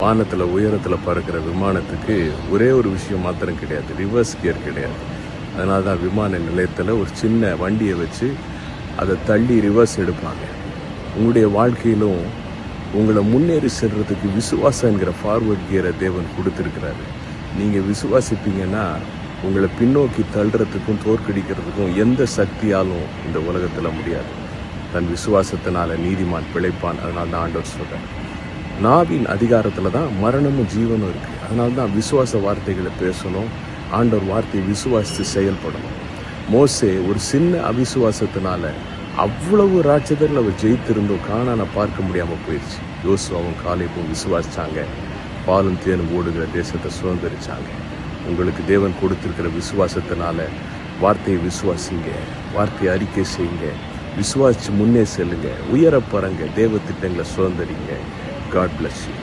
வானத்தில் உயரத்தில் பறக்கிற விமானத்துக்கு ஒரே ஒரு விஷயம் மாத்திரம் கிடையாது, ரிவர்ஸ் கியர் கிடையாது. அதனால தான் விமான நிலையத்தில் ஒரு சின்ன வண்டியை வச்சு அதை தள்ளி ரிவர்ஸ் எடுப்பாங்க. உங்களுடைய வாழ்க்கையிலும் உங்களை முன்னேறி செல்றதுக்கு விசுவாசம் என்கிற ஃபார்வர்ட் கியரை தேவன் கொடுத்துருக்கிறாரு. நீங்கள் விசுவாசிப்பீங்கன்னா உங்களை பின்னோக்கி தள்ளுறதுக்கும் தோற்கடிக்கிறதுக்கும் எந்த சக்தியாலும் இந்த உலகத்தில் முடியாது. தன் விசுவாசத்தினால நீதிமான் பிழைப்பான். அதனால தான் ஆண்டவர் சொல்கிறார். நாவின் அதிகாரத்தில் தான் மரணமும் ஜீவனும் இருக்குது. அதனால தான் விசுவாச வார்த்தைகளை பேசணும். ஆண்டவர் வார்த்தையை விசுவாசித்து செயல்படணும். மோசே ஒரு சின்ன அவிசுவாசத்தினால அவ்வளவு ராட்சதர்கள் அவர் ஜெயித்திருந்தோம் காணான பார்க்க முடியாமல் போயிடுச்சு. யோசுவாவும் காலேபும் விசுவாசிச்சாங்க. பாலும் தேனும் ஓடுகிற தேசத்தை சுதந்திரிச்சாங்க. உங்களுக்கு தேவன் கொடுத்திருக்கிற விசுவாசத்தினால வார்த்தையை விசுவாசிங்க, வார்த்தையை அறிக்கை செய்யுங்க, விசுவாசித்து முன்னே செல்லுங்க, உயர பறங்க, தேவ திட்டங்களை சுதந்திரிங்க. God bless you.